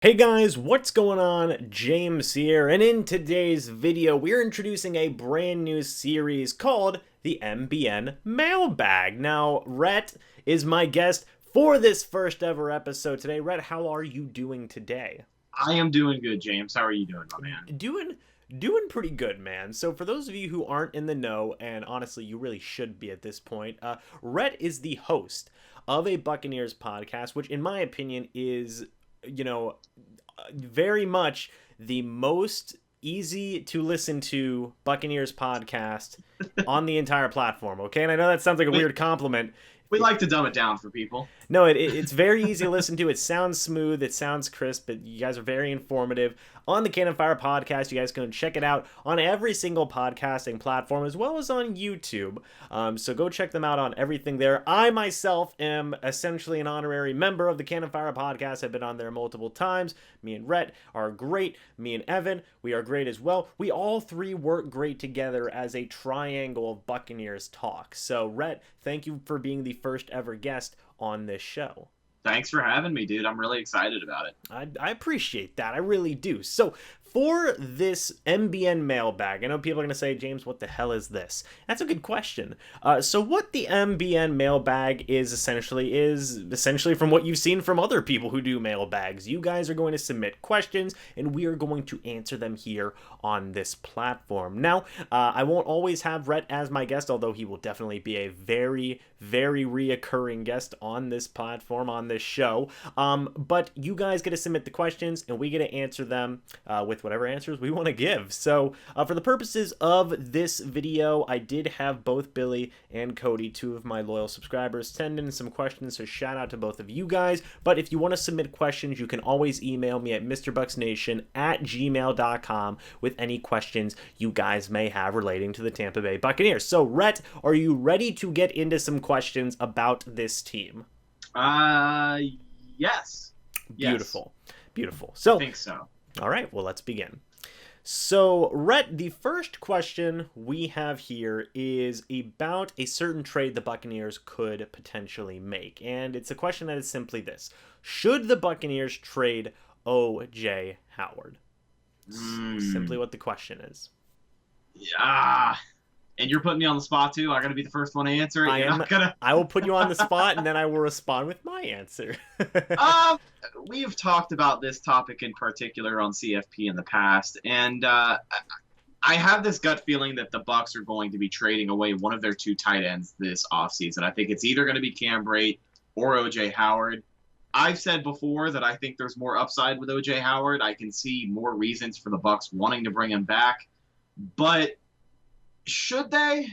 Hey guys, what's going on? James here, and in today's video, we're introducing a brand new series called the MBN Mailbag. Now, Rhett is my guest for this first ever episode today. Rhett, how are you doing today? I am doing good, James. How are you doing, my man? Doing pretty good, man. So for those of you who aren't in the know, and honestly, you really should be at this point, Rhett is the host of a Buccaneers podcast, which in my opinion is, very much the most easy to listen to Buccaneers podcast on the entire platform. Okay, and I know that sounds like a We, weird compliment. we like to dumb it down for people. No, it's very easy to listen to. It sounds smooth. It sounds crisp. But you guys are very informative on the Cannon Fire podcast. You guys can check it out on every single podcasting platform as well as on YouTube. So go check them out on everything there. I myself am essentially an honorary member of the Cannon Fire podcast. I've been on there multiple times. Me and Rhett are great. Me and Evan, we are great as well. We all three work great together as a triangle of Buccaneers talk. So Rhett, thank you for being the first ever guest on this show. Thanks for having me, dude. I'm really excited about it. I appreciate that. I really do. So for this MBN mailbag, I know people are going to say, James, what the hell is this? That's a good question. So what the MBN mailbag is essentially from what you've seen from other people who do mailbags. You guys are going to submit questions, and we are going to answer them here on this platform. Now, I won't always have Rhett as my guest, although he will definitely be a very, very reoccurring guest on this platform, on this show. But you guys get to submit the questions, and we get to answer them with whatever answers we want to give. So for the purposes of this video, I did have both Billy and Cody, two of my loyal subscribers, send in some questions, so shout out to both of you guys. But if you want to submit questions, you can always email me at MrBucsNation@gmail.com with any questions you guys may have relating to the Tampa Bay Buccaneers. So Rhett, are you ready to get into some questions about this team? Yes. Beautiful. Beautiful. I So think so. all right, well, let's begin. So, Rhett, the first question we have here is about a certain trade the Buccaneers could potentially make. And it's a question that is simply this: should the Buccaneers trade O.J. Howard? Simply what the question is. Yeah. And you're putting me on the spot, too? I got to be the first one to answer it? I will put you on the spot, and then I will respond with my answer. We have talked about this topic in particular on CFP in the past, and I have this gut feeling that the Bucs are going to be trading away one of their two tight ends this offseason. I think it's either going to be Cam Brate or O.J. Howard. I've said before that I think there's more upside with O.J. Howard. I can see more reasons for the Bucs wanting to bring him back, but should they?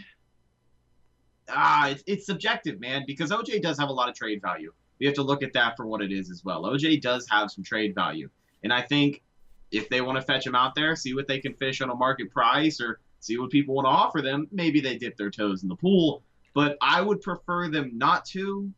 It's subjective, man, because OJ does have a lot of trade value. We have to look at that for what it is as well. OJ does have some trade value. And I think if they want to fetch him out there, see what they can fish on a market price or see what people want to offer them, maybe they dip their toes in the pool. But I would prefer them not to,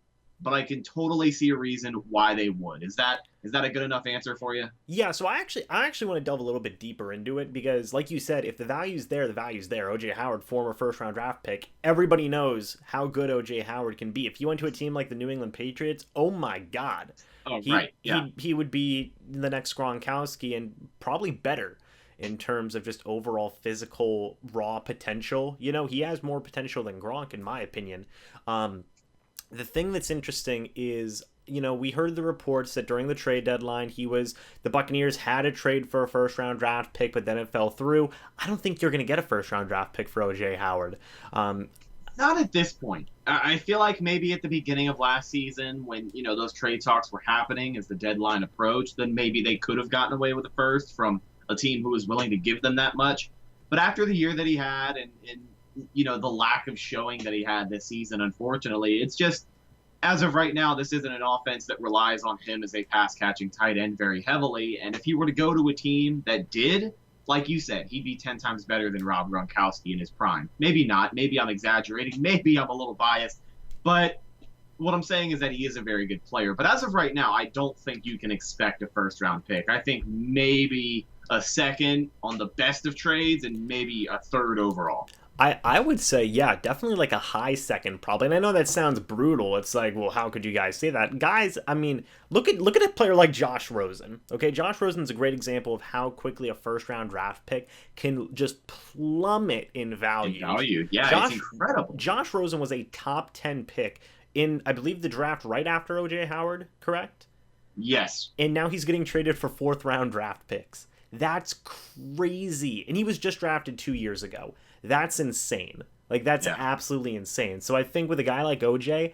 but I can totally see a reason why they would. Is that a good enough answer for you? Yeah, so I actually want to delve a little bit deeper into it because, like you said, if the value's there, the value's there. O.J. Howard, former first-round draft pick, everybody knows how good O.J. Howard can be. If he went to a team like the New England Patriots, oh my God. Oh, right, yeah. He would be the next Gronkowski and probably better in terms of just overall physical, raw potential. You know, he has more potential than Gronk, in my opinion. The thing that's interesting is, we heard the reports that during the trade deadline, the Buccaneers had a trade for a first-round draft pick, but then it fell through. I don't think you're going to get a first-round draft pick for O.J. Howard. Not at this point. I feel like maybe at the beginning of last season when, those trade talks were happening as the deadline approached, then maybe they could have gotten away with a first from a team who was willing to give them that much. But after the year that he had and the lack of showing that he had this season, unfortunately, it's just, as of right now, this isn't an offense that relies on him as a pass-catching tight end very heavily. And if he were to go to a team that did, like you said, he'd be 10 times better than Rob Gronkowski in his prime. Maybe not. Maybe I'm exaggerating. Maybe I'm a little biased. But what I'm saying is that he is a very good player. But as of right now, I don't think you can expect a first-round pick. I think maybe a second on the best of trades and maybe a third overall. I would say, yeah, definitely like a high second probably. And I know that sounds brutal. It's like, well, how could you guys say that? Guys, I mean, look at a player like Josh Rosen. Okay, Josh Rosen's a great example of how quickly a first round draft pick can just plummet in value. Yeah, it's incredible. Josh Rosen was a top 10 pick in, I believe, the draft right after OJ Howard, correct? Yes. And now he's getting traded for fourth round draft picks. That's crazy. And he was just drafted 2 years ago. That's insane. Like, that's absolutely insane. So I think with a guy like OJ,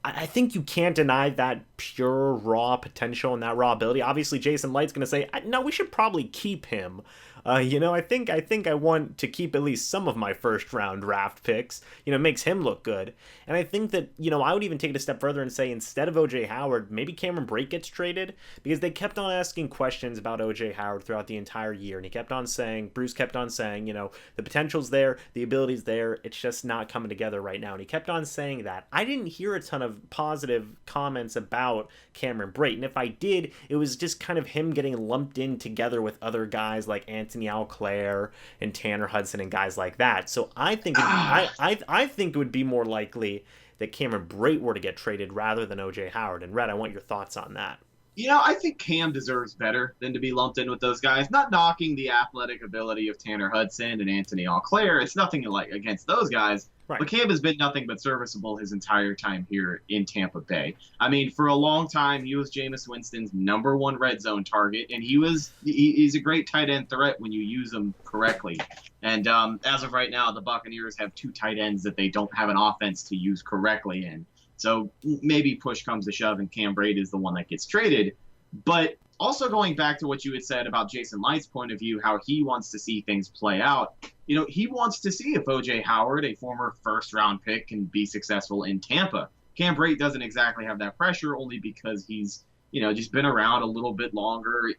I think you can't deny that pure raw potential and that raw ability. Obviously, Jason Light's going to say, no, we should probably keep him. I think I want to keep at least some of my first round draft picks. Makes him look good. And I think that, I would even take it a step further and say instead of OJ Howard, maybe Cameron Brate gets traded, because they kept on asking questions about OJ Howard throughout the entire year. And Bruce kept on saying, the potential's there, the ability's there, it's just not coming together right now. And he kept on saying that. I didn't hear a ton of positive comments about Cameron Brate. And if I did, it was just kind of him getting lumped in together with other guys like Anthony Alclair and Tanner Hudson and guys like that. So I think I think it would be more likely that Cameron Brate were to get traded rather than OJ Howard. And Red, I want your thoughts on that. I think Cam deserves better than to be lumped in with those guys. Not knocking the athletic ability of Tanner Hudson and Anthony Alclair. It's nothing like against those guys. Right. But Cam has been nothing but serviceable his entire time here in Tampa Bay. I mean, for a long time, he was Jameis Winston's #1 red zone target, and he's a great tight end threat when you use him correctly. And as of right now, the Buccaneers have 2 tight ends that they don't have an offense to use correctly in. So maybe push comes to shove and Cam Brate is the one that gets traded. But also going back to what you had said about Jason Light's point of view, how he wants to see things play out. He wants to see if OJ Howard, a former first-round pick, can be successful in Tampa. Cam Brate doesn't exactly have that pressure, only because he's, just been around a little bit longer.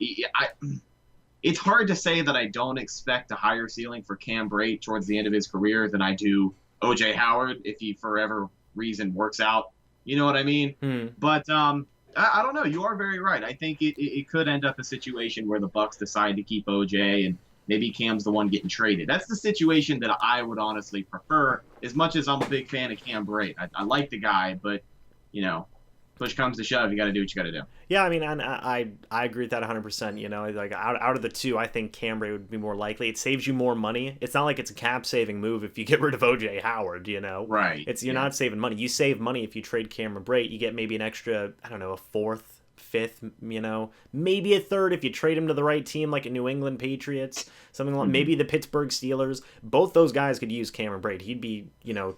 It's hard to say that I don't expect a higher ceiling for Cam Brate towards the end of his career than I do OJ Howard if he for whatever reason works out. You know what I mean? But I don't know. You are very right. I think it could end up a situation where the Bucs decide to keep OJ and maybe Cam's the one getting traded. That's the situation that I would honestly prefer, as much as I'm a big fan of Cam Brate. I like the guy, but, push comes to shove, you got to do what you got to do. Yeah, I mean, I agree with that 100%. Like out of the two, I think Cam Brate would be more likely. It saves you more money. It's not like it's a cap-saving move if you get rid of OJ Howard, Right. You're not saving money. You save money if you trade Cameron Brate. You get maybe an extra, I don't know, a fourth, fifth, maybe a third if you trade him to the right team, like a New England Patriots, something like maybe the Pittsburgh Steelers. Both those guys could use Cameron Brate. He'd be,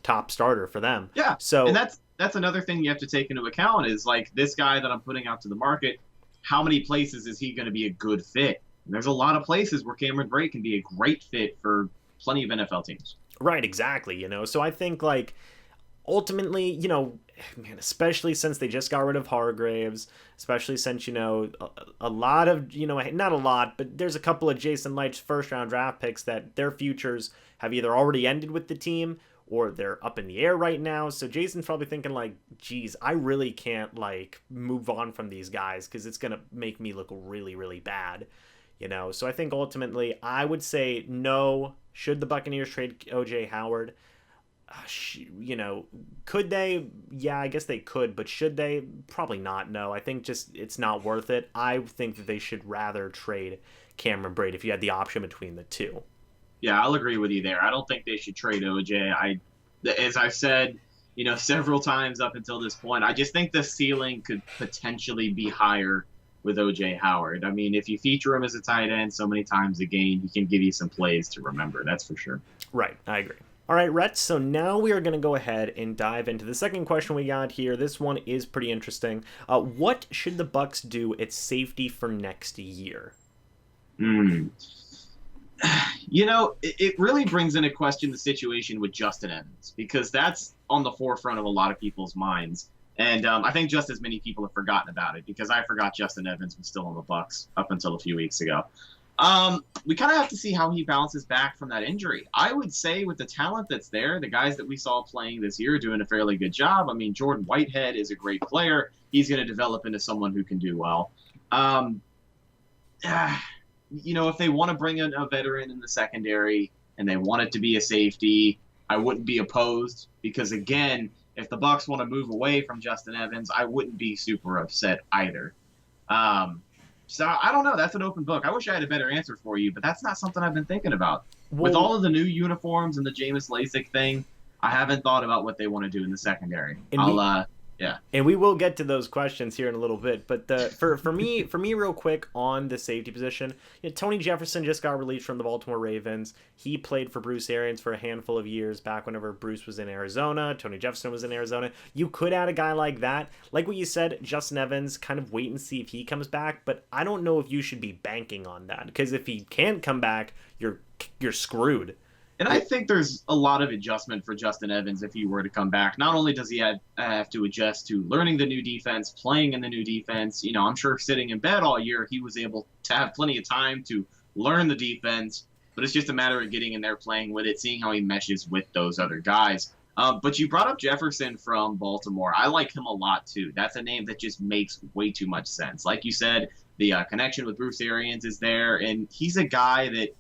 top starter for them. Yeah. So and that's another thing you have to take into account is like this guy that I'm putting out to the market. How many places is he going to be a good fit? And there's a lot of places where Cameron Brate can be a great fit for plenty of NFL teams. Right. Exactly. So I think like ultimately, man, especially since they just got rid of Hargraves, especially since, a lot of, not a lot, but there's a couple of Jason Light's first round draft picks that their futures have either already ended with the team or they're up in the air right now. So Jason's probably thinking like, geez, I really can't like move on from these guys because it's going to make me look really, really bad. So I think ultimately I would say no. Should the Buccaneers trade OJ Howard? Could they? Yeah, I guess they could, but should they? Probably not. No, I think just it's not worth it. I think that they should rather trade Cameron Brate if you had the option between the two. Yeah, I'll agree with you there. I don't think they should trade OJ. As I've said, several times up until this point, I just think the ceiling could potentially be higher with OJ Howard. I mean, if you feature him as a tight end so many times a game, he can give you some plays to remember. That's for sure. Right, I agree. All right, Rhett, so now we are going to go ahead and dive into the second question we got here. This one is pretty interesting. What should the Bucs do at safety for next year? It really brings into question the situation with Justin Evans, because that's on the forefront of a lot of people's minds. And I think just as many people have forgotten about it, because I forgot Justin Evans was still on the Bucs up until a few weeks ago. We kind of have to see how he bounces back from that injury. I would say with the talent that's there, the guys that we saw playing this year are doing a fairly good job. I mean, Jordan Whitehead is a great player. He's going to develop into someone who can do well. If they want to bring in a veteran in the secondary and they want it to be a safety, I wouldn't be opposed because, again, if the Bucs want to move away from Justin Evans, I wouldn't be super upset either. So I don't know. That's an open book. I wish I had a better answer for you, but that's not something I've been thinking about. With all of the new uniforms and the Jameis LaSick thing, I haven't thought about what they want to do in the secondary. Yeah. And we will get to those questions here in a little bit, but for me real quick on the safety position, Tony Jefferson just got released from the Baltimore Ravens. He played for Bruce Arians for a handful of years back whenever Bruce was in Arizona, Tony Jefferson was in Arizona. You could add a guy like that. Like what you said, Justin Evans, kind of wait and see if he comes back, but I don't know if you should be banking on that, because if he can't come back, you're screwed. And I think there's a lot of adjustment for Justin Evans if he were to come back. Not only does he have to adjust to learning the new defense, playing in the new defense, I'm sure sitting in bed all year, he was able to have plenty of time to learn the defense, but it's just a matter of getting in there, playing with it, seeing how he meshes with those other guys. But you brought up Jefferson from Baltimore. I like him a lot, too. That's a name that just makes way too much sense. Like you said, the connection with Bruce Arians is there, and he's a guy that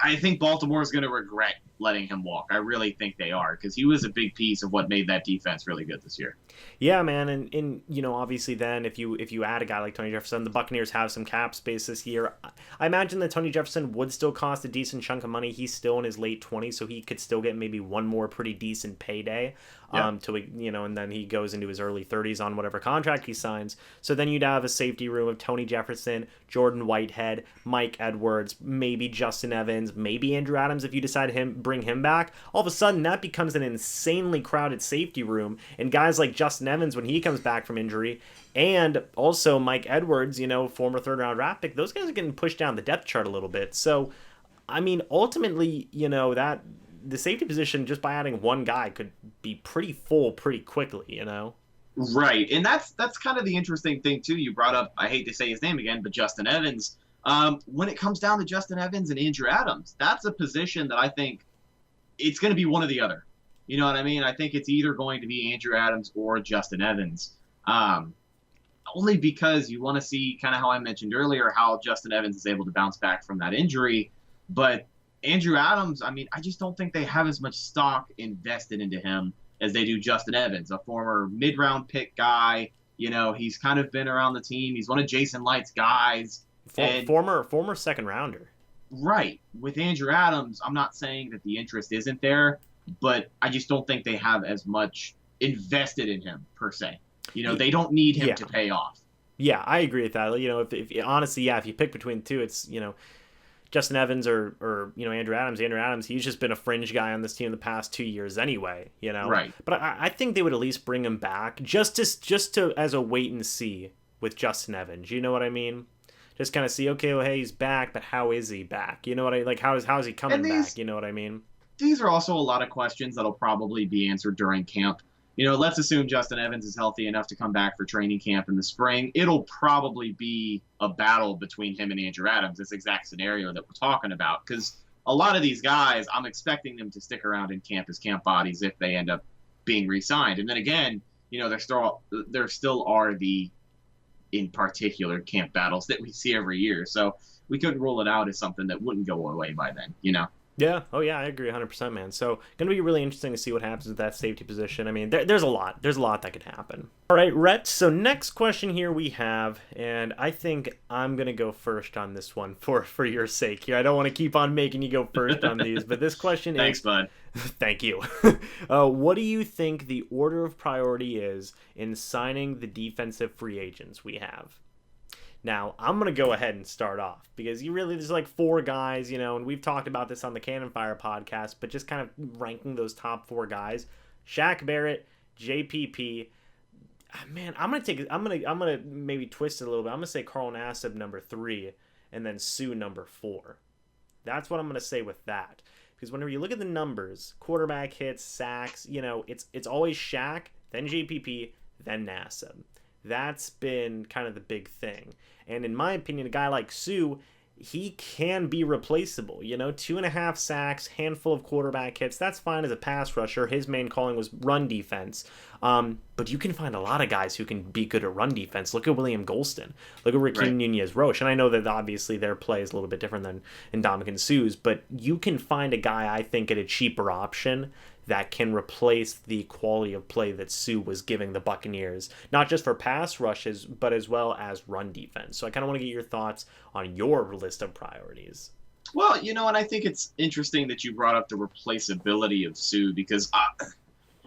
I think Baltimore is going to regret letting him walk. I really think they are, because he was a big piece of what made that defense really good this year. Yeah, man, and obviously then if you add a guy like Tony Jefferson, the Buccaneers have some cap space this year. I imagine that Tony Jefferson would still cost a decent chunk of money. He's still in his late 20s, so he could still get maybe one more pretty decent payday. Yeah. And then he goes into his early 30s on whatever contract he signs. So then you'd have a safety room of Tony Jefferson, Jordan Whitehead, Mike Edwards, maybe Justin Evans, maybe Andrew Adams if you decide bring him back. All of a sudden, that becomes an insanely crowded safety room, and guys like Justin Evans when he comes back from injury, and also Mike Edwards, former third-round draft pick, those guys are getting pushed down the depth chart a little bit. So, I mean, ultimately, that the safety position, just by adding one guy, could be pretty full pretty quickly, Right, and that's kind of the interesting thing, too. You brought up, I hate to say his name again, but Justin Evans. When it comes down to Justin Evans and Andrew Adams, that's a position that I think it's going to be one or the other. You know what I mean? I think it's either going to be Andrew Adams or Justin Evans. Only because you want to see, kind of how I mentioned earlier, how Justin Evans is able to bounce back from that injury. But Andrew Adams, I mean, I just don't think they have as much stock invested into him as they do Justin Evans, a former mid-round pick guy. He's kind of been around the team. He's one of Jason Light's guys. Former second rounder. Right. With Andrew Adams, I'm not saying that the interest isn't there, but I just don't think they have as much invested in him, per se. They don't need him to pay off. Yeah, I agree with that. If honestly, if you pick between the two, it's, Justin Evans or Andrew Adams. Andrew Adams, he's just been a fringe guy on this team the past 2 years anyway, Right. But I think they would at least bring him back just to as a wait and see with Justin Evans. You know what I mean? Just kind of see, okay, well, hey, he's back, but how is he back? You know what I like? How is he coming back? You know what I mean? These are also a lot of questions that'll probably be answered during camp. Let's assume Justin Evans is healthy enough to come back for training camp in the spring. It'll probably be a battle between him and Andrew Adams, this exact scenario that we're talking about. Because a lot of these guys, I'm expecting them to stick around in camp as camp bodies if they end up being re-signed. And then again, there still are the, in particular, camp battles that we see every year. So we couldn't rule it out as something that wouldn't go away by then, Yeah. Oh, yeah. I agree 100%, man. So going to be really interesting to see what happens with that safety position. I mean, there's a lot. There's a lot that could happen. All right, Rhett. So next question here we have, and I think I'm going to go first on this one for your sake here. I don't want to keep on making you go first on these, but this question Thanks, bud. Thank you. What do you think the order of priority is in signing the defensive free agents we have? Now, I'm going to go ahead and start off because there's like four guys, and we've talked about this on the Cannon Fire podcast, but just kind of ranking those top four guys. Shaq Barrett, JPP. Man, I'm going to maybe twist it a little bit. I'm going to say Carl Nassib number 3 and then Sue number 4. That's what I'm going to say with that. Because whenever you look at the numbers, quarterback hits, sacks, it's always Shaq, then JPP, then Nassib. That's been kind of the big thing. And in my opinion, a guy like Sue, he can be replaceable. 2.5 sacks, handful of quarterback hits. That's fine as a pass rusher. His main calling was run defense. But you can find a lot of guys who can be good at run defense. Look at William Golston. Look at Raheem Nunez-Roche. And I know that obviously their play is a little bit different than Ndamukong Suh's, but you can find a guy, I think, at a cheaper option that can replace the quality of play that Suh was giving the Buccaneers, not just for pass rushes, but as well as run defense. So I kind of want to get your thoughts on your list of priorities. Well, and I think it's interesting that you brought up the replaceability of Suh, because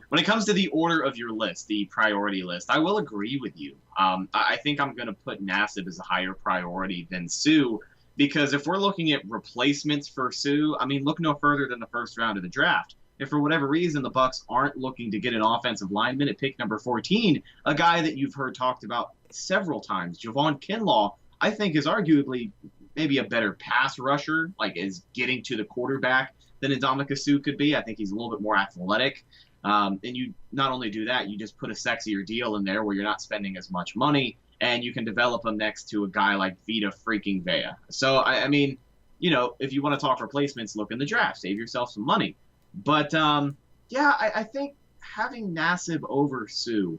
when it comes to the order of your list, the priority list, I will agree with you. I think I'm going to put Nassib as a higher priority than Suh, because if we're looking at replacements for Suh, I mean, look no further than the first round of the draft. If for whatever reason the Bucs aren't looking to get an offensive lineman at pick number 14, a guy that you've heard talked about several times, Jovan Kinlaw, I think is arguably maybe a better pass rusher, like is getting to the quarterback than Ndamukong Suh could be. I think he's a little bit more athletic. And you not only do that, you just put a sexier deal in there where you're not spending as much money, and you can develop him next to a guy like Vita freaking Vea. So, I mean, if you want to talk replacements, look in the draft, save yourself some money. But, I think having Nassib over Suh,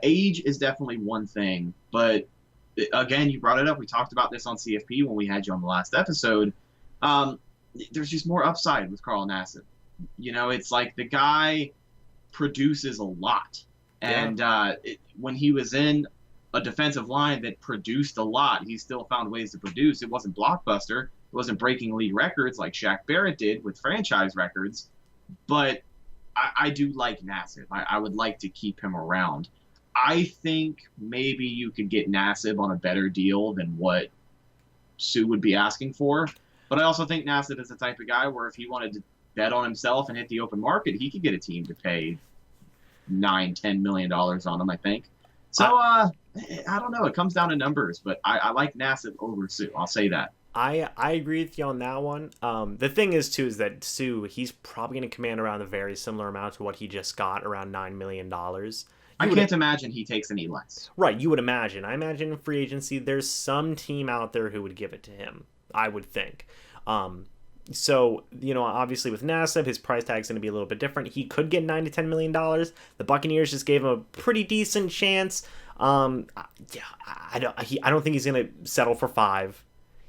age is definitely one thing. But, again, you brought it up. We talked about this on CFP when we had you on the last episode. There's just more upside with Carl Nassib. It's like the guy produces a lot. And when he was in a defensive line that produced a lot, he still found ways to produce. It wasn't blockbuster. It wasn't breaking league records like Shaq Barrett did with franchise records, but I do like Nassib. I would like to keep him around. I think maybe you could get Nassib on a better deal than what Suh would be asking for, but I also think Nassib is the type of guy where if he wanted to bet on himself and hit the open market, he could get a team to pay $9-10 million on him, I think. So, I don't know. It comes down to numbers, but I like Nassib over Suh. I'll say that. I agree with you on that one. The thing is, too, is that Suh, he's probably going to command around a very similar amount to what he just got, around $9 million. I can't imagine he takes any less. Right, you would imagine. I imagine in free agency, there's some team out there who would give it to him, I would think. So, obviously with Nassib, his price tag is going to be a little bit different. He could get $9-10 million. The Buccaneers just gave him a pretty decent chance. I don't think he's going to settle for 5.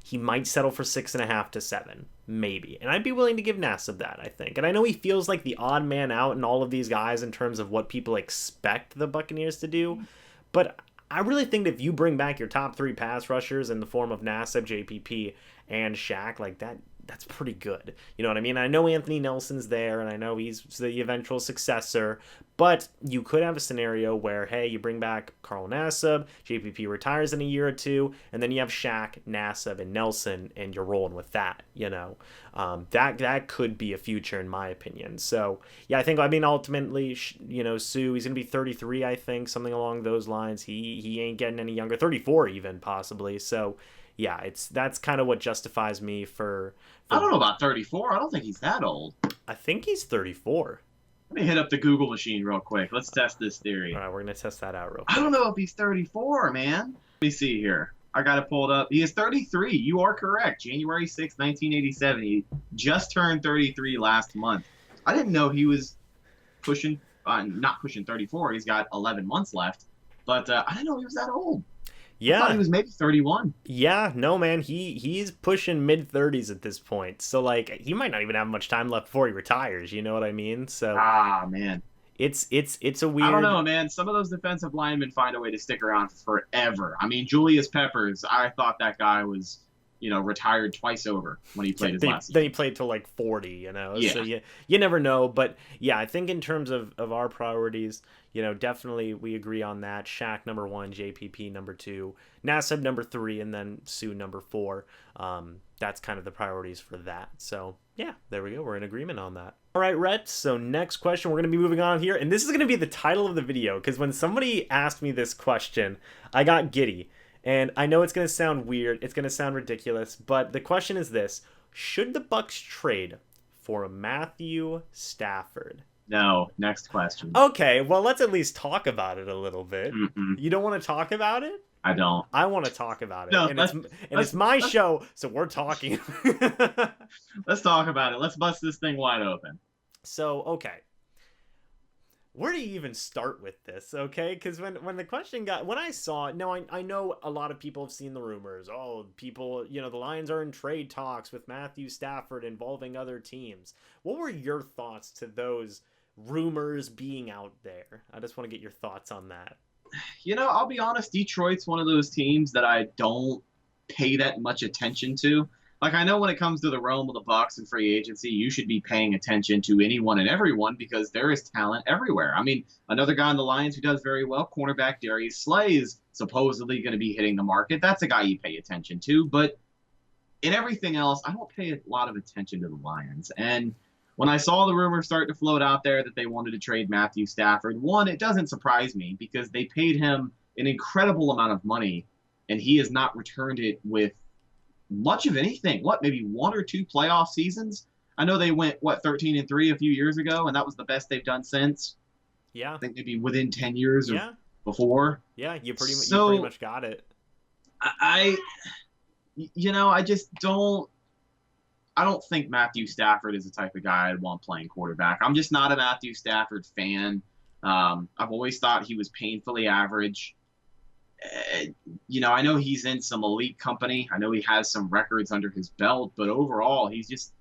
He might settle for 6.5 to 7, maybe. And I'd be willing to give Nassib that, I think. And I know he feels like the odd man out in all of these guys in terms of what people expect the Buccaneers to do. But I really think that if you bring back your top 3 pass rushers in the form of Nassib, JPP, and Shaq, like that's pretty good. You know what I mean? I know Anthony Nelson's there, and I know he's the eventual successor, but you could have a scenario where, hey, you bring back Carl Nassib, JPP retires in a year or two, and then you have Shaq, Nassib, and Nelson, and you're rolling with that, that could be a future, in my opinion. So, yeah, ultimately, Suh, he's going to be 33, I think, something along those lines. He ain't getting any younger, 34 even, possibly, so... Yeah, that's kind of what justifies me for... I don't know about 34. I don't think he's that old. I think he's 34. Let me hit up the Google machine real quick. Let's test this theory. All right, we're going to test that out real quick. I don't know if he's 34, man. Let me see here. I got it pulled up. He is 33. You are correct. January 6, 1987. He just turned 33 last month. I didn't know he was not pushing 34. He's got 11 months left. But I didn't know he was that old. Yeah. I thought he was maybe 31. Yeah, no, man. He's pushing mid-30s at this point. So, like, he might not even have much time left before he retires. You know what I mean? So, man. It's a weird... I don't know, man. Some of those defensive linemen find a way to stick around forever. I mean, Julius Peppers, I thought that guy was, retired twice over when he played his last season. Then he played till like 40, Yeah. So you never know. But yeah, I think in terms of our priorities, definitely we agree on that. Shaq number 1, JPP number 2, Nassib number 3, and then Suh number 4. That's kind of the priorities for that. So yeah, there we go. We're in agreement on that. All right, Rhett. So next question, we're going to be moving on here. And this is going to be the title of the video, because when somebody asked me this question, I got giddy. And I know it's going to sound weird, it's going to sound ridiculous, but the question is this: should the Bucs trade for Matthew Stafford? No. Next question. Okay, well, let's at least talk about it a little bit. Mm-mm. You don't want to talk about it? I don't. I want to talk about it, No, and it's my show, so we're talking. Let's talk about it. Let's bust this thing wide open. So, okay. Where do you even start with this, okay? Because when the question got... When I saw it... No, I know a lot of people have seen the rumors. Oh, people... You know, the Lions are in trade talks with Matthew Stafford involving other teams. What were your thoughts to those rumors being out there? I just want to get your thoughts on that. You know, I'll be honest, Detroit's one of those teams that I don't pay that much attention to. Like, I know when it comes to the realm of the Bucs and free agency, you should be paying attention to anyone and everyone because there is talent everywhere. I mean, another guy on the Lions who does very well, cornerback Darius Slay, is supposedly going to be hitting the market. That's a guy you pay attention to. But in everything else, I don't pay a lot of attention to the Lions. And when I saw the rumors start to float out there that they wanted to trade Matthew Stafford, one, it doesn't surprise me because they paid him an incredible amount of money, and he has not returned it with much of anything. What, maybe one or two playoff seasons? I know they went, 13-3 a few years ago, and that was the best they've done since. Yeah. I think maybe within 10 years or before. Yeah, you pretty much got it. I just don't. I don't think Matthew Stafford is the type of guy I'd want playing quarterback. I'm just not a Matthew Stafford fan. I've always thought he was painfully average. I know he's in some elite company. I know he has some records under his belt, but overall, he's just,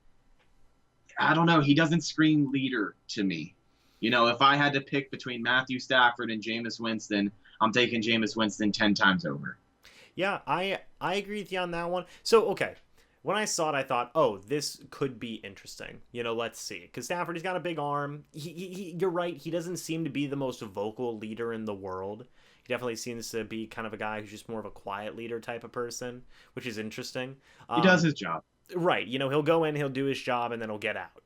I don't know. He doesn't scream leader to me. If I had to pick between Matthew Stafford and Jameis Winston, I'm taking Jameis Winston 10 times over. Yeah, I agree with you on that one. So, okay. When I saw it, I thought, oh, this could be interesting. Let's see. Because Stafford, he's got a big arm. You're right. He doesn't seem to be the most vocal leader in the world. He definitely seems to be kind of a guy who's just more of a quiet leader type of person, which is interesting. He does his job. Right. He'll go in, he'll do his job, and then he'll get out,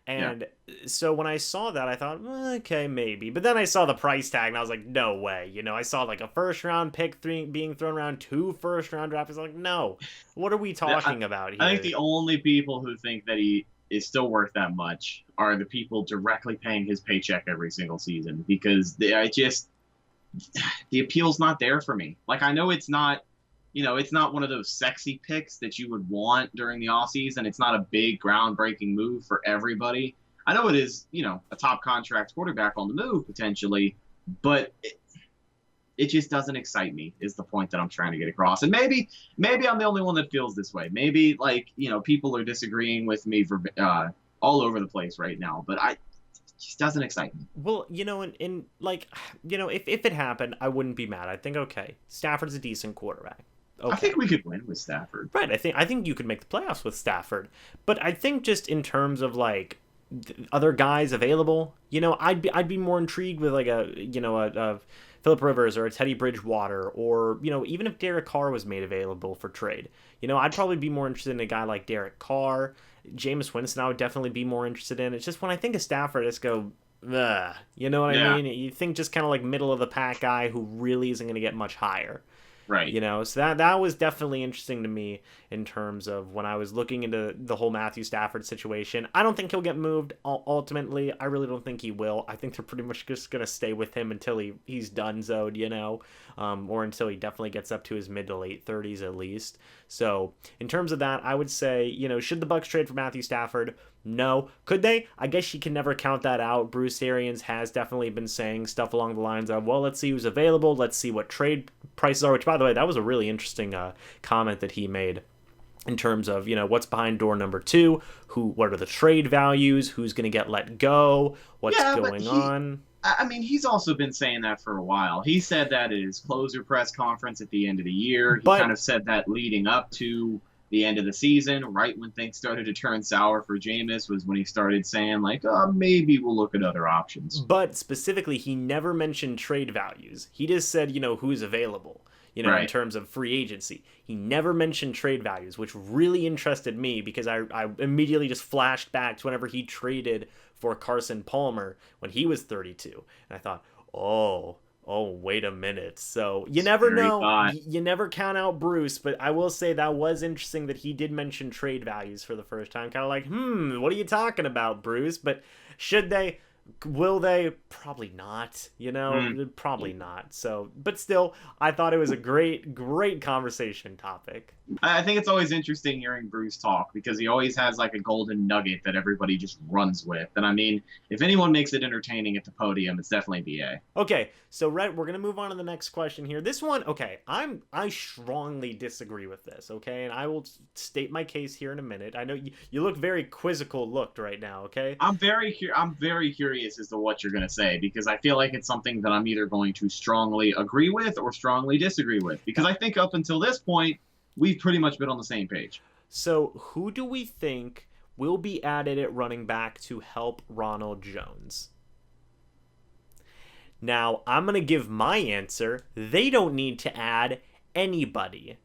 And so when I saw that, I thought, well, okay, maybe. But then I saw the price tag, and I was like, no way. I saw like a first-round pick being thrown around, 2 first-round drafts. I was like, no. What are we talking about here? I think the only people who think that he is still worth that much are the people directly paying his paycheck every single season because the appeal's not there for me. Like, I know it's not, it's not one of those sexy picks that you would want during the offseason. It's not a big groundbreaking move for everybody. I know it is, a top contract quarterback on the move potentially, but it just doesn't excite me is the point that I'm trying to get across. And maybe I'm the only one that feels this way. Maybe people are disagreeing with me for all over the place right now, but it just doesn't excite me. Well, if it happened, I wouldn't be mad. I'd think, okay, Stafford's a decent quarterback. Okay. I think we could win with Stafford. Right. I think you could make the playoffs with Stafford. But I think just in terms of other guys available, I'd be more intrigued with a Phillip Rivers or a Teddy Bridgewater or even if Derek Carr was made available for trade. I'd probably be more interested in a guy like Derek Carr. Jameis Winston I would definitely be more interested in. It's just when I think of Stafford, I just go, ugh. You know what I mean? You think just kind of like middle of the pack guy who really isn't going to get much higher. Right. So that was definitely interesting to me in terms of when I was looking into the whole Matthew Stafford situation. I don't think he'll get moved ultimately. I really don't think he will. I think they're pretty much just going to stay with him until he's done-zoed, or until he definitely gets up to his mid to late 30s at least. So in terms of that, I would say, should the Bucs trade for Matthew Stafford? No. Could they? I guess you can never count that out. Bruce Arians has definitely been saying stuff along the lines of, well, let's see who's available. Let's see what trade prices are, which, by the way, that was a really interesting comment that he made in terms of, what's behind door number 2, what are the trade values, who's going to get let go, what's going on. I mean, he's also been saying that for a while. He said that at his closer press conference at the end of the year. He kind of said that leading up to the end of the season, right when things started to turn sour for Jameis, was when he started saying, maybe we'll look at other options. But specifically, he never mentioned trade values. He just said, who's available, right, in terms of free agency. He never mentioned trade values, which really interested me because I immediately just flashed back to whenever he traded for Carson Palmer when he was 32. And I thought, oh, wait a minute. So you never know. You never count out Bruce, but I will say that was interesting that he did mention trade values for the first time. Kind of like, what are you talking about, Bruce? But should they? Will they? Probably not. Probably not. So, but still, I thought it was a great, great conversation topic. I think it's always interesting hearing Bruce talk because he always has like a golden nugget that everybody just runs with. And I mean, if anyone makes it entertaining at the podium, it's definitely BA. Okay, so Rhett, we're gonna move on to the next question here. This one, okay, I strongly disagree with this. Okay, and I will state my case here in a minute. I know you look very quizzical looked right now. Okay, I'm very curious as to what you're gonna say because I feel like it's something that I'm either going to strongly agree with or strongly disagree with because I think up until this point we've pretty much been on the same page. So who do we think will be added at running back to help Ronald Jones? Now, I'm going to give my answer. They don't need to add anybody.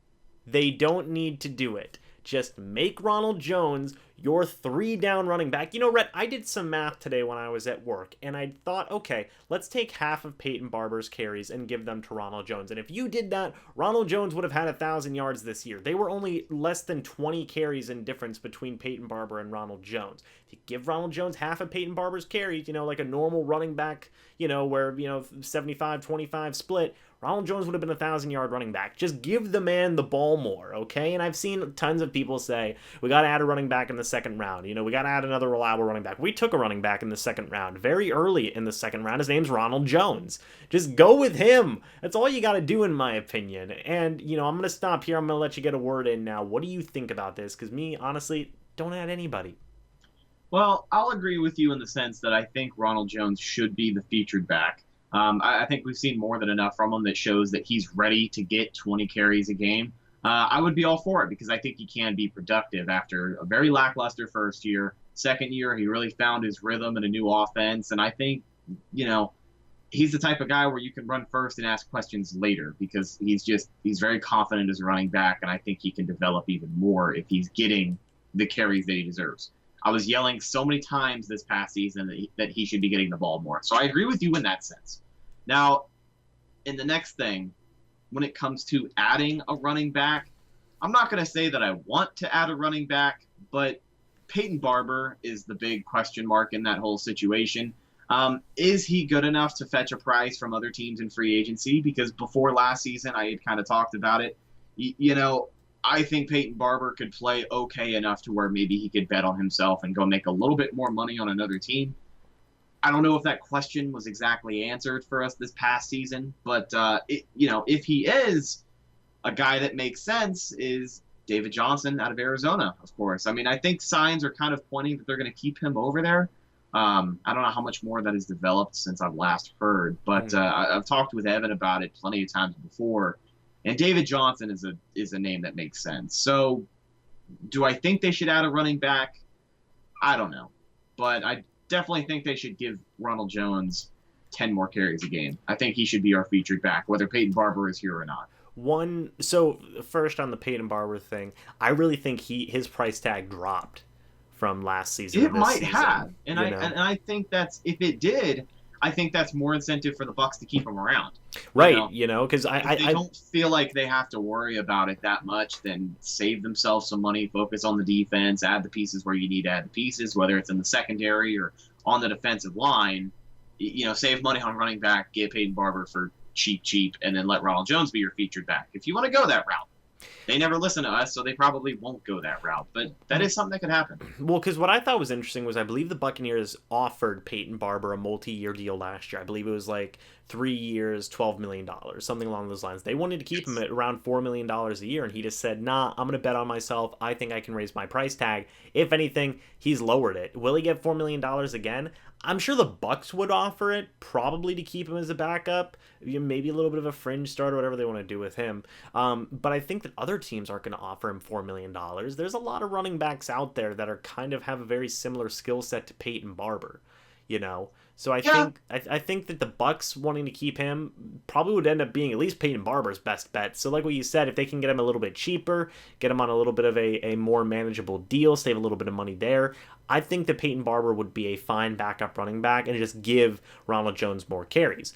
They don't need to do it. Just make Ronald Jones your 3-down running back. Rhett, I did some math today when I was at work, and I thought, okay, let's take half of Payton Barbour's carries and give them to Ronald Jones. And if you did that, Ronald Jones would have had 1,000 yards this year. They were only less than 20 carries in difference between Payton Barbour and Ronald Jones. If you give Ronald Jones half of Payton Barbour's carries, like a normal running back, where, 75-25 split, Ronald Jones would have been a 1,000-yard running back. Just give the man the ball more, okay? And I've seen tons of people say, we got to add a running back in the second round. We got to add another reliable running back. We took a running back in the second round, very early in the second round. His name's Ronald Jones. Just go with him. That's all you got to do, in my opinion. And, I'm going to stop here. I'm going to let you get a word in now. What do you think about this? Because me, honestly, don't add anybody. Well, I'll agree with you in the sense that I think Ronald Jones should be the featured back. I think we've seen more than enough from him that shows that he's ready to get 20 carries a game. I would be all for it because I think he can be productive after a very lackluster first year. Second year, he really found his rhythm in a new offense. And I think, he's the type of guy where you can run first and ask questions later because he's very confident as a running back. And I think he can develop even more if he's getting the carries that he deserves. I was yelling so many times this past season that he should be getting the ball more. So I agree with you in that sense. Now, in the next thing, when it comes to adding a running back, I'm not going to say that I want to add a running back, but Payton Barbour is the big question mark in that whole situation. Is he good enough to fetch a price from other teams in free agency? Because before last season, I had kind of talked about it. I think Payton Barbour could play okay enough to where maybe he could bet on himself and go make a little bit more money on another team. I don't know if that question was exactly answered for us this past season, but if he is, a guy that makes sense is David Johnson out of Arizona, of course. I mean, I think signs are kind of pointing that they're going to keep him over there. I don't know how much more that has developed since I've last heard, but I've talked with Evan about it plenty of times before. And David Johnson is a name that makes sense. So do I think they should add a running back? I don't know. But I definitely think they should give Ronald Jones 10 more carries a game. I think he should be our featured back, whether Payton Barbour is here or not. So first on the Payton Barbour thing, I really think his price tag dropped from last season. It might have. And I think that's, if it did, I think that's more incentive for the Bucs to keep him around. Right, because I don't feel like they have to worry about it that much, then save themselves some money, focus on the defense, add the pieces where you need to add the pieces, whether it's in the secondary or on the defensive line. Save money on running back, get Payton Barbour for cheap, and then let Ronald Jones be your featured back. If you want to go that route. They never listen to us, so they probably won't go that route. But that is something that could happen. Well, because what I thought was interesting was I believe the Buccaneers offered Payton Barbour a multi-year deal last year. I believe it was like 3 years, $12 million, something along those lines. They wanted to keep him at around $4 million a year, and he just said, nah, I'm going to bet on myself. I think I can raise my price tag. If anything, he's lowered it. Will he get $4 million again? I'm sure the Bucs would offer it, probably to keep him as a backup, maybe a little bit of a fringe starter, whatever they want to do with him. But I think that other teams aren't going to offer him $4 million. There's a lot of running backs out there that are kind of have a very similar skill set to Payton Barbour, So I think that the Bucs wanting to keep him probably would end up being at least Payton Barbour's best bet. So like what you said, if they can get him a little bit cheaper, get him on a little bit of a more manageable deal, save a little bit of money there, I think that Payton Barbour would be a fine backup running back and just give Ronald Jones more carries.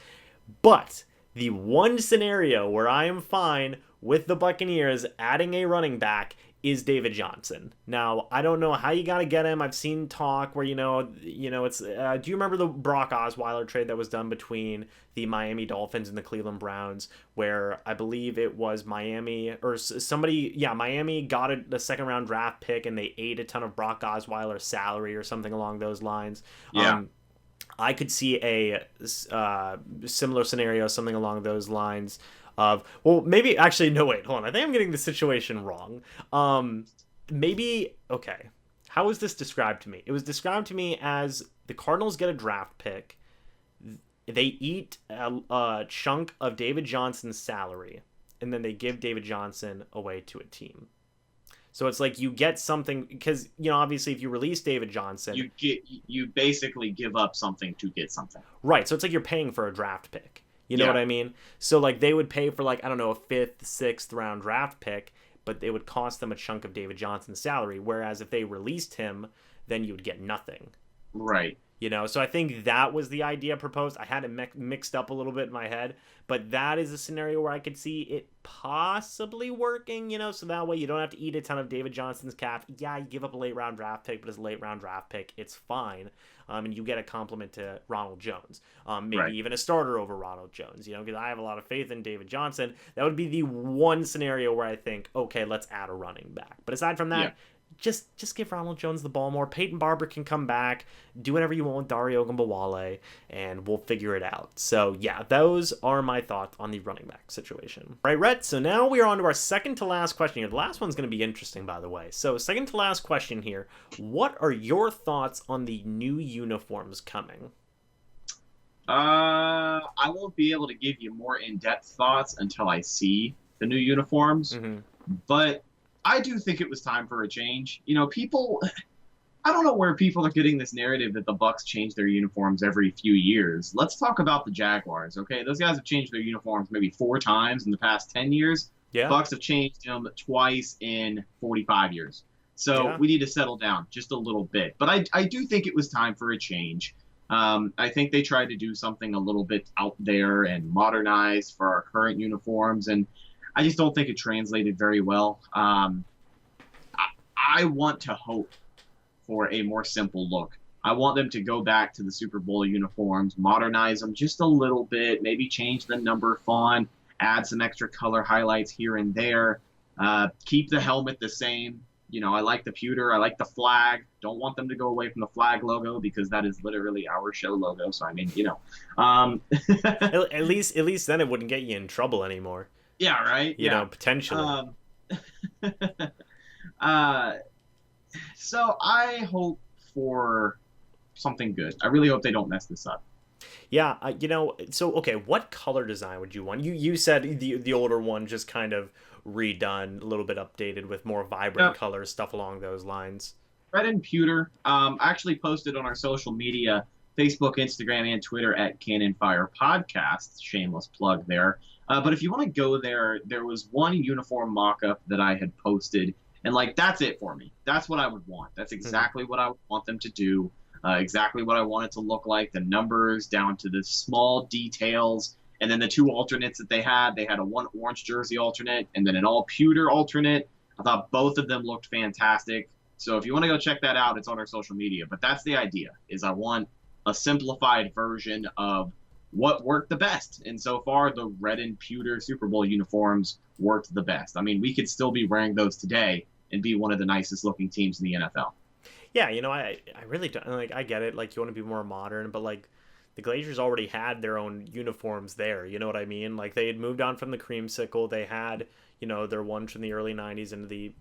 But the one scenario where I am fine with the Buccaneers adding a running back is David Johnson. Now, I don't know how you got to get him. I've seen talk where, it's, do you remember the Brock Osweiler trade that was done between the Miami Dolphins and the Cleveland Browns, where I believe it was Miami or somebody, Miami got a second round draft pick and they ate a ton of Brock Osweiler's salary or something along those lines. Yeah. I could see a similar scenario, something along those lines of, well, maybe, actually, no, wait, hold on. I think I'm getting the situation wrong. Okay. How was this described to me? It was described to me as the Cardinals get a draft pick. They eat a chunk of David Johnson's salary, and then they give David Johnson away to a team. So it's like you get something, because, obviously if you release David Johnson, you basically give up something to get something. Right. So it's like you're paying for a draft pick. You know what I mean? So like they would pay for like, I don't know, a 5th, 6th round draft pick, but it would cost them a chunk of David Johnson's salary. Whereas if they released him, then you would get nothing. Right. So I think that was the idea proposed. I had it mixed up a little bit in my head, but that is a scenario where I could see it possibly working, so that way you don't have to eat a ton of David Johnson's cap. Yeah, you give up a late round draft pick, but it's a late round draft pick. It's fine. And you get a compliment to Ronald Jones, maybe even a starter over Ronald Jones, because I have a lot of faith in David Johnson. That would be the one scenario where I think, okay, let's add a running back. But aside from that, just give Ronald Jones the ball more. Payton Barbour can come back, do whatever you want with Dario Ogunbowale, and we'll figure it out. So, yeah, those are my thoughts on the running back situation. Right, Rhett, so now we are on to our second to last question here. The last one's going to be interesting, by the way. So, second to last question here. What are your thoughts on the new uniforms coming? I won't be able to give you more in-depth thoughts until I see the new uniforms, but I do think it was time for a change. People, I don't know where people are getting this narrative that the Bucs change their uniforms every few years. Let's talk about the Jaguars, okay? Those guys have changed their uniforms maybe 4 times in the past 10 years. Yeah. Bucs have changed them twice in 45 years. So we need to settle down just a little bit. But I do think it was time for a change. I think they tried to do something a little bit out there and modernized for our current uniforms, and I just don't think it translated very well. I want to hope for a more simple look. I want them to go back to the Super Bowl uniforms, modernize them just a little bit, maybe change the number font, add some extra color highlights here and there, keep the helmet the same. I like the pewter. I like the flag. Don't want them to go away from the flag logo because that is literally our show logo. So, I mean, At least then it wouldn't get you in trouble anymore. Yeah, right? Potentially. So I hope for something good. I really hope they don't mess this up. Yeah, so, okay, what color design would you want? You said the older one just kind of redone, a little bit updated with more vibrant colors, stuff along those lines. Red and pewter. I actually posted on our social media, Facebook, Instagram, and Twitter at Cannon Fire Podcast. Shameless plug there. But if you want to go there, there was one uniform mock-up that I had posted, and that's it for me. That's what I would want. That's exactly what I would want them to do. Exactly what I want it to look like, the numbers down to the small details. And then the 2 alternates that they had a 1 orange jersey alternate and then an all pewter alternate. I thought both of them looked fantastic. So if you want to go check that out, it's on our social media. But that's the idea, is I want a simplified version of what worked the best. And so far, the red and pewter Super Bowl uniforms worked the best. I mean, we could still be wearing those today and be one of the nicest looking teams in the NFL. Yeah, I really don't, I get it. You want to be more modern, but the Glazers already had their own uniforms there. You know what I mean? They had moved on from the creamsicle. They had, their ones from the early 90s into the,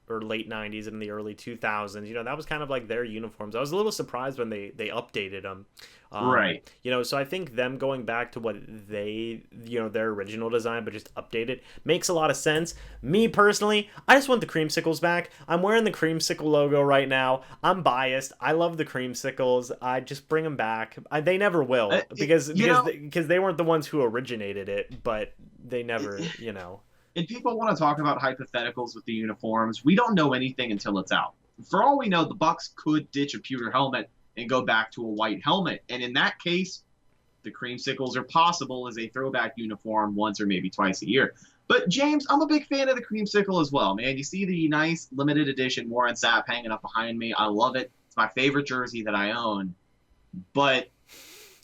or late 90s and the early 2000s. That was kind of their uniforms. I was a little surprised when they updated them. Right. So I think them going back to what they, their original design, but just update it, makes a lot of sense. Me personally, I just want the creamsicles back. I'm wearing the creamsicle logo right now. I'm biased. I love the creamsicles. I just bring them back. They never will because they weren't the ones who originated it, but they never, And people want to talk about hypotheticals with the uniforms. We don't know anything until it's out. For all we know, the Bucs could ditch a pewter helmet and go back to a white helmet. And in that case, the creamsicles are possible as a throwback uniform once or maybe twice a year. But James, I'm a big fan of the creamsicle as well, man. You see the nice limited edition Warren Sapp hanging up behind me. I love it. It's my favorite jersey that I own. But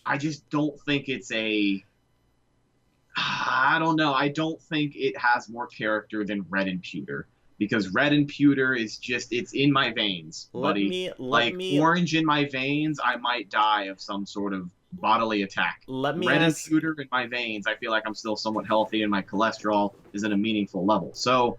I just don't think it's I don't know. I don't think it has more character than red and pewter, because red and pewter is just, it's in my veins, buddy. Orange in my veins, I might die of some sort of bodily attack. Red and pewter in my veins, I feel like I'm still somewhat healthy and my cholesterol is at a meaningful level. So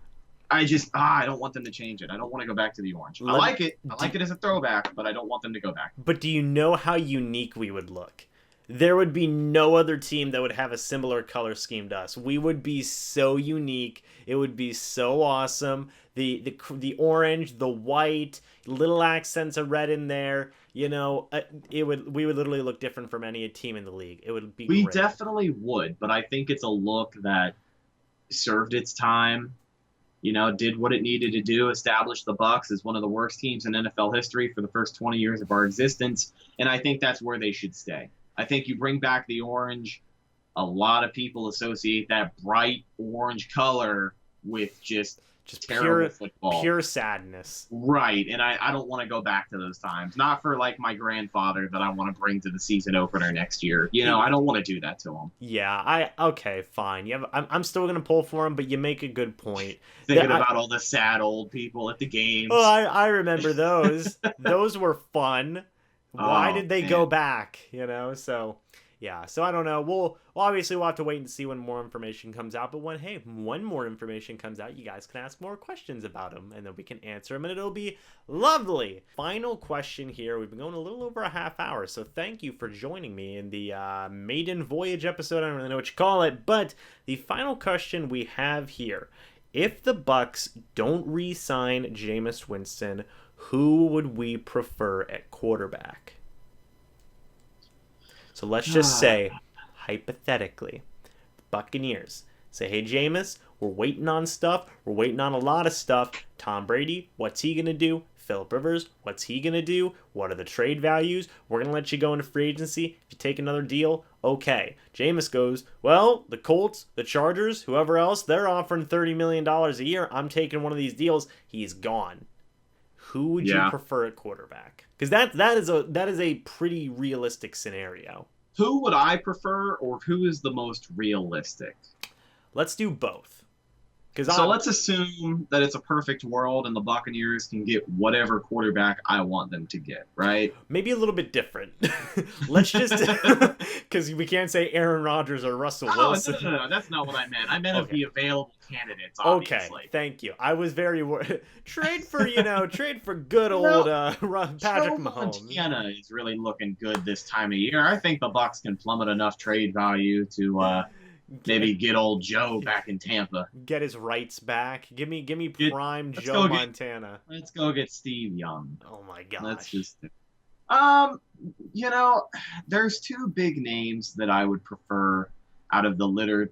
I just, I don't want them to change it. I don't want to go back to the orange. I like it. I like it as a throwback, but I don't want them to go back. But do you know how unique we would look? There would be no other team that would have a similar color scheme to us. We would be so unique. It would be so awesome. The orange, the white, little accents of red in there. You know, we would literally look different from any team in the league. It would be. We great. Definitely would, but I think it's a look that served its time. You know, did what it needed to do, established the Bucs as one of the worst teams in NFL history for the first 20 years of our existence, and I think that's where they should stay. I think you bring back the orange. A lot of people associate that bright orange color with just terrible football. Pure sadness. Right, and I don't want to go back to those times. Not for like my grandfather that I want to bring to the season opener next year. You know, I don't want to do that to him. Yeah, okay, fine. I'm still going to pull for him, but you make a good point. Thinking about all the sad old people at the games. Oh, I remember those. Those were fun. Why did they go back? You know, so yeah. So I don't know. We'll obviously have to wait and see when more information comes out. But when more information comes out, you guys can ask more questions about them, and then we can answer them, and it'll be lovely. Final question here. We've been going a little over a half hour, so thank you for joining me in the maiden voyage episode. I don't really know what you call it, but the final question we have here: if the Bucs don't re-sign Jameis Winston, who would we prefer at quarterback? So let's just say, hypothetically, the Buccaneers say, hey, Jameis, we're waiting on stuff. We're waiting on a lot of stuff. Tom Brady, what's he going to do? Phillip Rivers, what's he going to do? What are the trade values? We're going to let you go into free agency. If you take another deal, okay. Jameis goes, well, the Colts, the Chargers, whoever else, they're offering $30 million a year. I'm taking one of these deals. He's gone. Who would you prefer at quarterback? Because that is a pretty realistic scenario. Who would I prefer, or who is the most realistic? Let's do both. So let's assume that it's a perfect world and the Buccaneers can get whatever quarterback I want them to get, right? Maybe a little bit different. Let's just, because we can't say Aaron Rodgers or Russell Wilson. No, that's not what I meant. I meant of the available candidates, obviously. Okay, thank you. I was very worried. Trade for good old Patrick Mahomes. Montana is really looking good this time of year. I think the Bucs can plummet enough trade value to maybe get old Joe back in Tampa. Get his rights back. Give me prime Joe Montana. Let's go get Steve Young. Oh my gosh. Let's just there's two big names that I would prefer out of the litter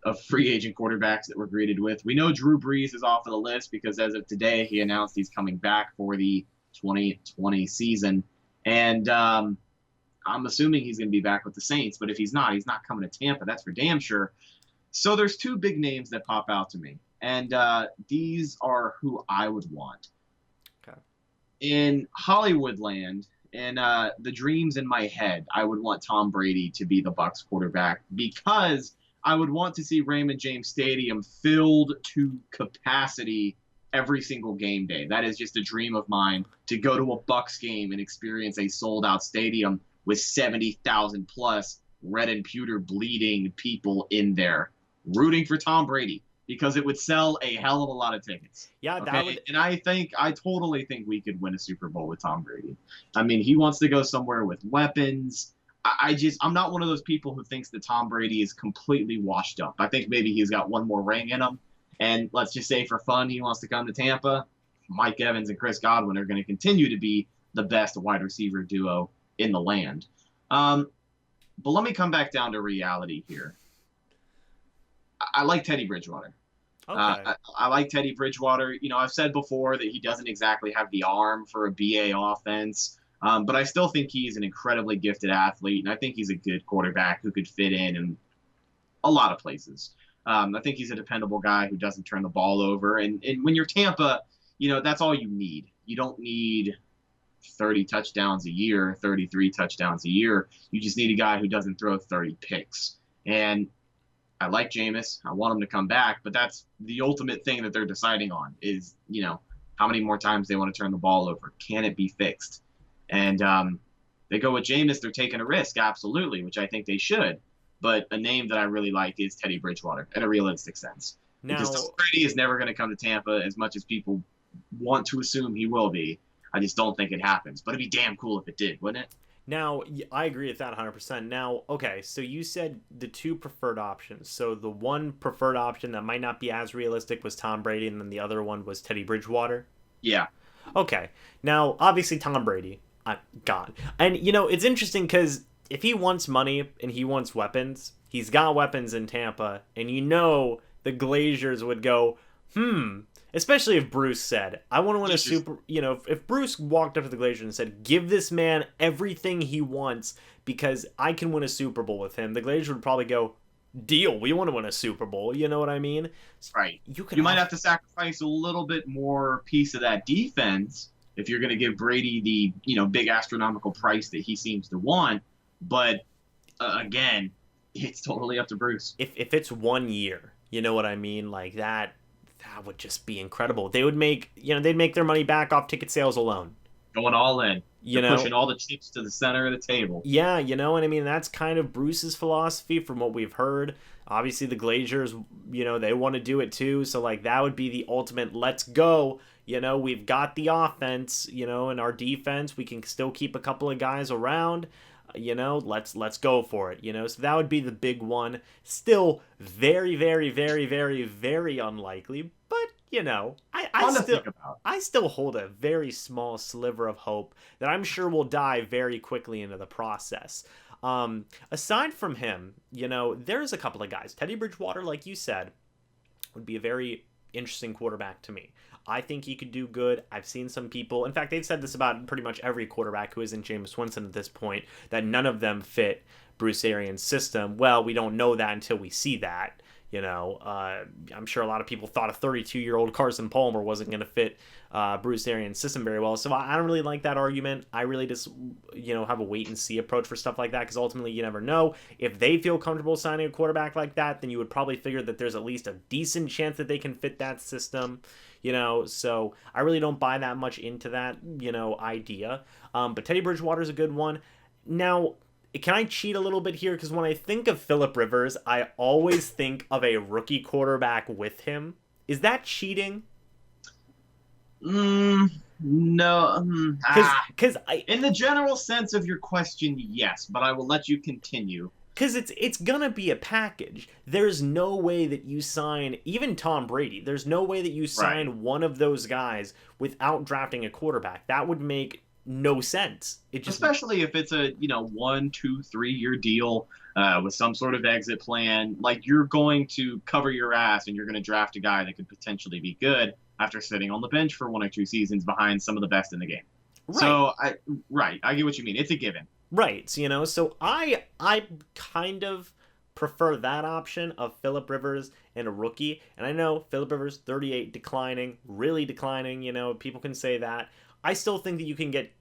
of free agent quarterbacks that we're greeted with. We know Drew Brees is off of the list because as of today, he announced he's coming back for the 2020 season. And I'm assuming he's going to be back with the Saints, but if he's not coming to Tampa. That's for damn sure. So there's two big names that pop out to me, and these are who I would want. Okay. In Hollywood land, and the dreams in my head, I would want Tom Brady to be the Bucs quarterback because I would want to see Raymond James Stadium filled to capacity every single game day. That is just a dream of mine, to go to a Bucs game and experience a sold-out stadium with 70,000 plus red and pewter bleeding people in there rooting for Tom Brady, because it would sell a hell of a lot of tickets. Yeah, okay? that would. And I totally think we could win a Super Bowl with Tom Brady. I mean, he wants to go somewhere with weapons. I'm not one of those people who thinks that Tom Brady is completely washed up. I think maybe he's got one more ring in him. And let's just say for fun, he wants to come to Tampa. Mike Evans and Chris Godwin are going to continue to be the best wide receiver duo in the land. But let me come back down to reality here. I like Teddy Bridgewater. Okay. I like Teddy Bridgewater. You know, I've said before that he doesn't exactly have the arm for a BA offense, but I still think he's an incredibly gifted athlete, and I think he's a good quarterback who could fit in a lot of places. I think he's a dependable guy who doesn't turn the ball over. And when you're Tampa, that's all you need. You don't need 30 touchdowns a year, 33 touchdowns a year. You just need a guy who doesn't throw 30 picks. And I like Jameis. I want him to come back, but that's the ultimate thing that they're deciding on is, how many more times they want to turn the ball over. Can it be fixed? And they go with Jameis. They're taking a risk, absolutely, which I think they should. But a name that I really like is Teddy Bridgewater in a realistic sense. Now, because Tom Brady is never going to come to Tampa as much as people want to assume he will be. I just don't think it happens. But it'd be damn cool if it did, wouldn't it? Now, I agree with that 100%. Now, okay, so you said the two preferred options. So the one preferred option that might not be as realistic was Tom Brady, and then the other one was Teddy Bridgewater? Yeah. Okay. Now, obviously, Tom Brady. God. And, it's interesting because if he wants money and he wants weapons, he's got weapons in Tampa, and the Glazers would go, especially if Bruce said, I want to win a super, if Bruce walked up to the Glazers and said, give this man everything he wants because I can win a Super Bowl with him, the Glazers would probably go, deal, we want to win a Super Bowl, you know what I mean? Right. You might have to sacrifice a little bit more piece of that defense if you're going to give Brady the, big astronomical price that he seems to want. But, again, it's totally up to Bruce. If it's 1 year, you know what I mean? Like that would just be incredible. They would they'd make their money back off ticket sales alone. Going all in. Pushing all the chips to the center of the table. Yeah, and I mean, that's kind of Bruce's philosophy from what we've heard. Obviously, the Glazers, they want to do it too. So, like, that would be the ultimate let's go. We've got the offense, and our defense. We can still keep a couple of guys around. Let's go for it. So that would be the big one. Still very, very, very, very, very unlikely. But I still hold a very small sliver of hope that I'm sure will die very quickly into the process. Aside from him, there's a couple of guys. Teddy Bridgewater, like you said, would be a very interesting quarterback to me. I think he could do good. I've seen some people, in fact, they've said this about pretty much every quarterback who isn't Jameis Winston at this point, that none of them fit Bruce Arians' system. Well, we don't know that until we see that. I'm sure a lot of people thought a 32-year-old Carson Palmer wasn't going to fit Bruce Arians' system very well. So I don't really like that argument. I really just, have a wait-and-see approach for stuff like that because ultimately you never know. If they feel comfortable signing a quarterback like that, then you would probably figure that there's at least a decent chance that they can fit that system. So I really don't buy that much into that, idea. But Teddy Bridgewater's a good one. Now, can I cheat a little bit here? Because when I think of Phillip Rivers, I always think of a rookie quarterback with him. Is that cheating? No. Because in the general sense of your question, yes, but I will let you continue. Because it's gonna be a package. There's no way that you sign, even Tom Brady, there's no way that you sign one of those guys without drafting a quarterback. That would make no sense. Especially if it's a 1, 2, 3 year deal with some sort of exit plan. Like, you're going to cover your ass and you're going to draft a guy that could potentially be good after sitting on the bench for 1 or 2 seasons behind some of the best in the game. Right. So I get what you mean. It's a given. Right. So I kind of prefer that option of Phillip Rivers and a rookie. And I know Phillip Rivers, 38, declining, really declining. People can say that. I still think that you can get,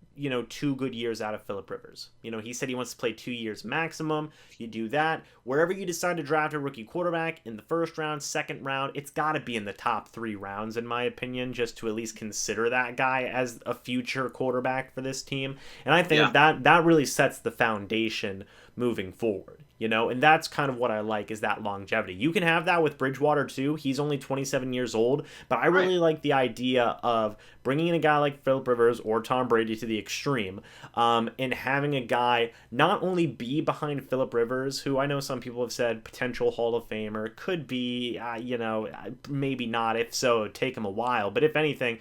2 good years out of Phillip Rivers. He said he wants to play 2 years maximum. You do that. Wherever you decide to draft a rookie quarterback, in the first round, second round, it's got to be in the top 3 rounds, in my opinion, just to at least consider that guy as a future quarterback for this team. And I think that really sets the foundation moving forward. And that's kind of what I like is that longevity. You can have that with Bridgewater too. He's only 27 years old, but I really like the idea of bringing in a guy like Phillip Rivers or Tom Brady to the extreme, and having a guy not only be behind Phillip Rivers, who I know some people have said potential Hall of Famer, could be, maybe not. If so, it'd take him a while. But if anything,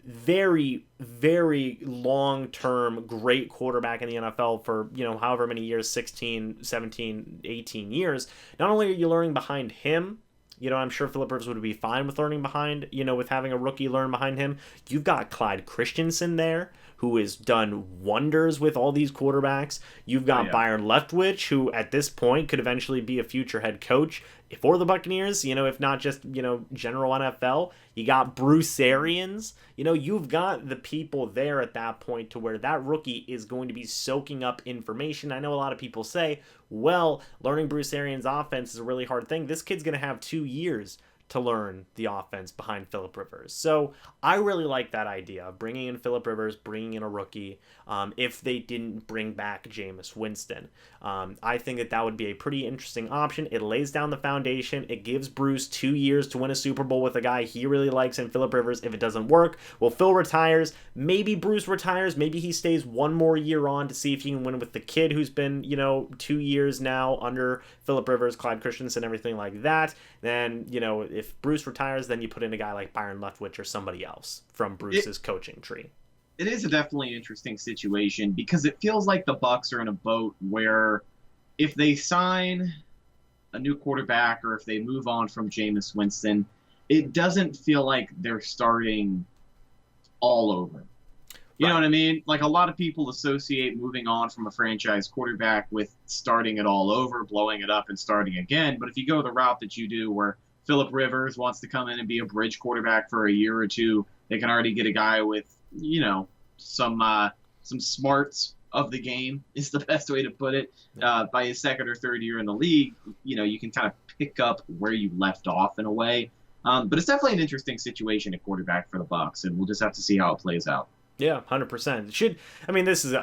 very, very long-term great quarterback in the NFL for, however many years, 16, 17, 18 years. Not only are you learning behind him, I'm sure Phillip Rivers would be fine with learning behind, with having a rookie learn behind him. You've got Clyde Christensen there, who has done wonders with all these quarterbacks. You've got Byron Leftwich, who at this point could eventually be a future head coach. for the Buccaneers, if not just, general NFL. You got Bruce Arians. You've got the people there at that point to where that rookie is going to be soaking up information. I know a lot of people say, well, learning Bruce Arians' offense is a really hard thing. This kid's going to have 2 years to learn the offense behind Phillip Rivers. So I really like that idea of bringing in Phillip Rivers, bringing in a rookie, if they didn't bring back Jameis Winston. I think that would be a pretty interesting option. It lays down the foundation. It gives Bruce 2 years to win a Super Bowl with a guy he really likes in Phillip Rivers. If it doesn't work, well, Phil retires. Maybe Bruce retires. Maybe he stays 1 more year on to see if he can win with the kid who's been, 2 years now under Phillip Rivers, Clyde Christensen, everything like that. Then, if Bruce retires, then you put in a guy like Byron Leftwich or somebody else from Bruce's coaching tree. It is a definitely interesting situation because it feels like the Bucs are in a boat where if they sign a new quarterback or if they move on from Jameis Winston, it doesn't feel like they're starting all over. You know what I mean? Like a lot of people associate moving on from a franchise quarterback with starting it all over, blowing it up and starting again. But if you go the route that you do where Phillip Rivers wants to come in and be a bridge quarterback for a year or two, they can already get a guy with, some smarts of the game is the best way to put it. By his 2nd or 3rd year in the league, you can kind of pick up where you left off in a way. But it's definitely an interesting situation at quarterback for the Bucs, and we'll just have to see how it plays out. Yeah, 100%. This is,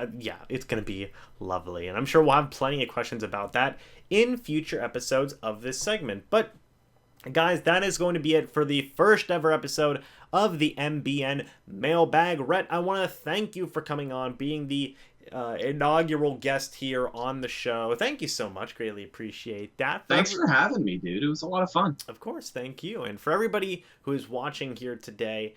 it's going to be lovely. And I'm sure we'll have plenty of questions about that in future episodes of this segment. But guys, that is going to be it for the first ever episode of the MBN Mailbag. Rhett, I want to thank you for coming on, being the inaugural guest here on the show. Thank you so much. Greatly appreciate that. Thanks for having me, dude. It was a lot of fun. Of course. Thank you. And for everybody who is watching here today,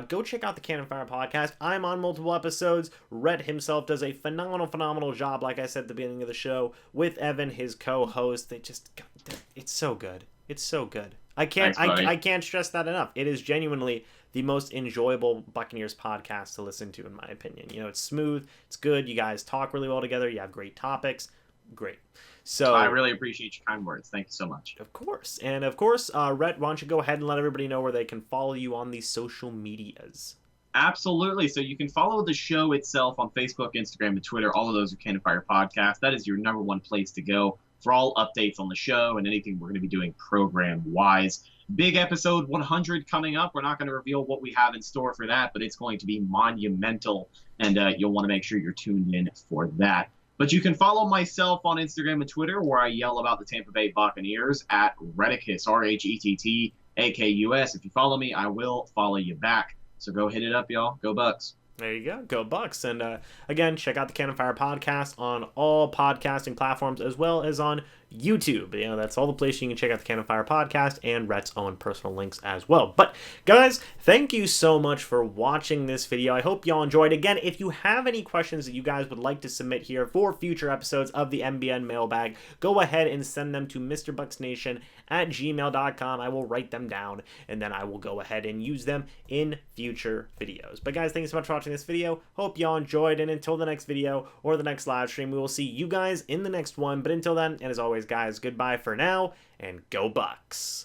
go check out the Cannon Fire podcast. I'm on multiple episodes. Rhett himself does a phenomenal job, like I said at the beginning of the show, with Evan, his co-host. It's so good. It's so good. I can't stress that enough. It is genuinely the most enjoyable Buccaneers podcast to listen to, in my opinion. It's smooth, it's good. You guys talk really well together. You have great topics. Great. So I really appreciate your kind words. Thank you so much. Of course. And of course, Rhett, why don't you go ahead and let everybody know where they can follow you on the social medias? Absolutely. So you can follow the show itself on Facebook, Instagram, and Twitter. All of those are Cannon Fire Podcast. That is your number one place to go for all updates on the show and anything we're going to be doing program-wise. Big episode 100 coming up. We're not going to reveal what we have in store for that, but it's going to be monumental, and you'll want to make sure you're tuned in for that. But you can follow myself on Instagram and Twitter, where I yell about the Tampa Bay Buccaneers at Rhettakus, Rhettakus. If you follow me, I will follow you back. So go hit it up, y'all. Go Bucs. There you go. Go Bucs. And again, check out the Cannon Fire podcast on all podcasting platforms as well as on YouTube. That's all the places you can check out the Cannon Fire podcast and Rhett's own personal links as well. But guys, thank you so much for watching this video. I hope y'all enjoyed. Again, if you have any questions that you guys would like to submit here for future episodes of the MBN Mailbag, go ahead and send them to MrBucsNation@gmail.com. I will write them down and then I will go ahead and use them in future videos. But guys, thank you so much for watching this video. Hope y'all enjoyed, and until the next video or the next live stream, we will see you guys in the next one. But until then, and as always, guys, goodbye for now, and go Bucs.